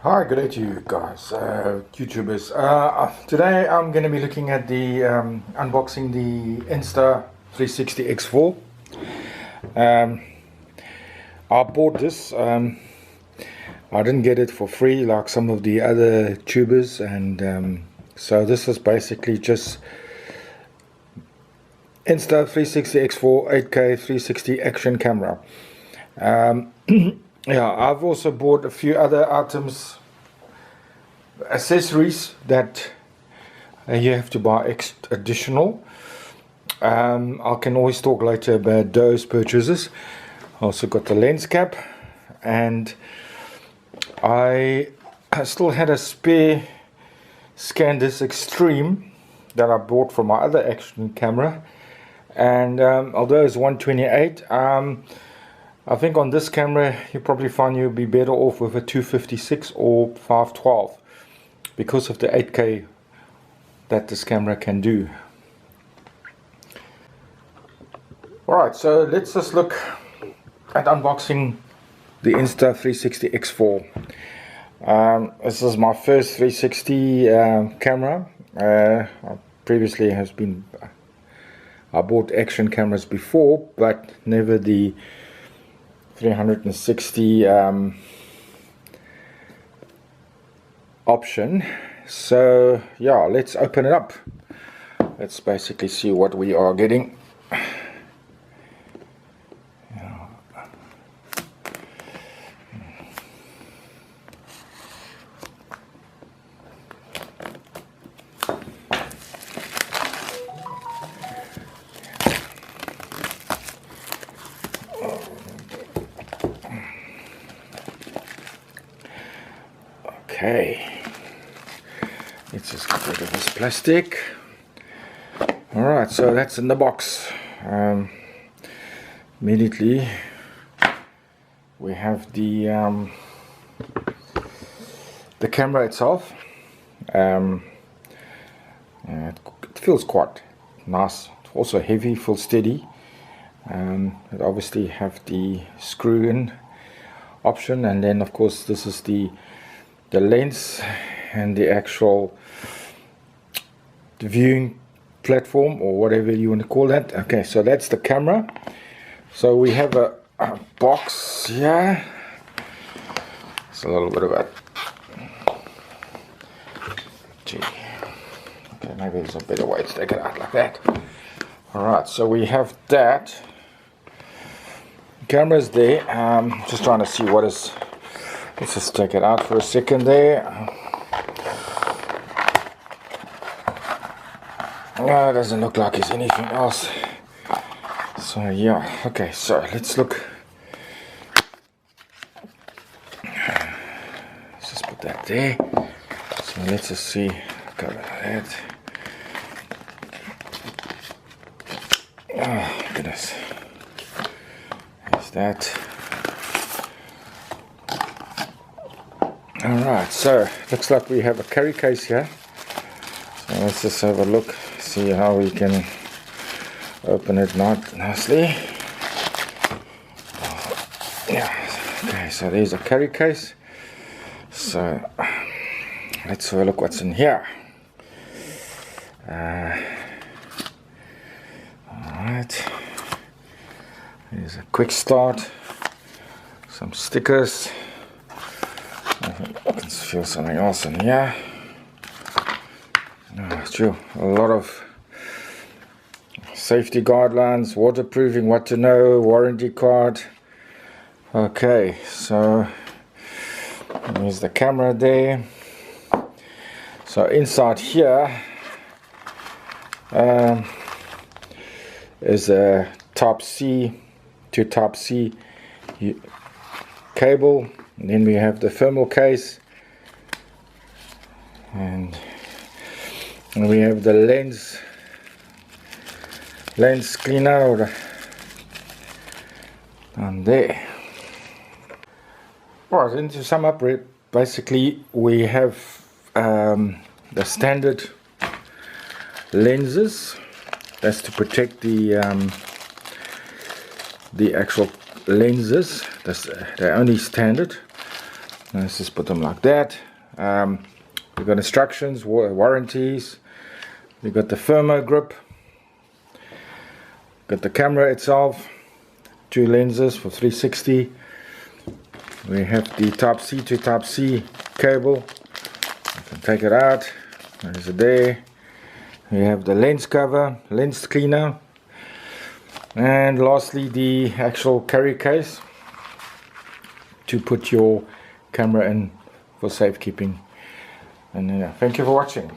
Hi, good day to you guys, YouTubers. Today I'm going to be looking at the unboxing the Insta360 X4. I bought this. I didn't get it for free like some of the other tubers, and so this is basically just Insta360 X4 8K 360 action camera. Yeah, I've also bought a few other items, accessories that you have to buy additional. I can always talk later about those purchases. Also got the lens cap, and I still had a spare ScanDisc Extreme that I bought from my other action camera, and although it's 128, I think on this camera you probably find you'll be better off with a 256 or 512 because of the 8K that this camera can do. Alright, so let's just look at unboxing the Insta360 X4. This is my first 360 camera. Previously I bought action cameras before, but never the 360 option. So yeah, let's open it up. Let's basically see what we are getting. Okay, let's just get rid of this plastic. Alright, so that's in the box. Immediately we have the camera itself. It feels quite nice. It's also heavy, feels steady. It obviously have the screw-in option, and then of course this is the lens and the actual viewing platform, or whatever you want to call that. Okay, so that's the camera. So we have a box here. It's a little bit of a okay, maybe there's a better way to take it out like that. Alright, so we have that. The camera's there. Just trying to see what is. Let's just take it out for a second there. No, it doesn't look like there's anything else. So yeah, okay, so let's look. Let's just put that there. So let's just see. Got that. Oh goodness. There's that. Alright, so looks like we have a carry case here. So let's just have a look, see how we can open it nicely. Yeah, okay, so there's a carry case. So let's have a look what's in here. Alright, there's a QuickStart, some stickers. I can feel something else in here. Oh, true. A lot of safety guidelines, waterproofing, what to know, warranty card. Okay, so there's the camera there. So inside here is a Type C to Type C cable. And then we have the thermal case, and we have the lens cleaner on there. Alright, and to sum up, basically we have the standard lenses. That's to protect the actual lenses. They're only standard. Let's just put them like that. We've got instructions, warranties. We've got the Thermo Grip. Got the camera itself, 2 lenses for 360. We have the Type C to Type C cable. You can take it out. There's it there. We have the lens cover, lens cleaner, and lastly the actual carry case to put your camera in for safekeeping. And thank you for watching.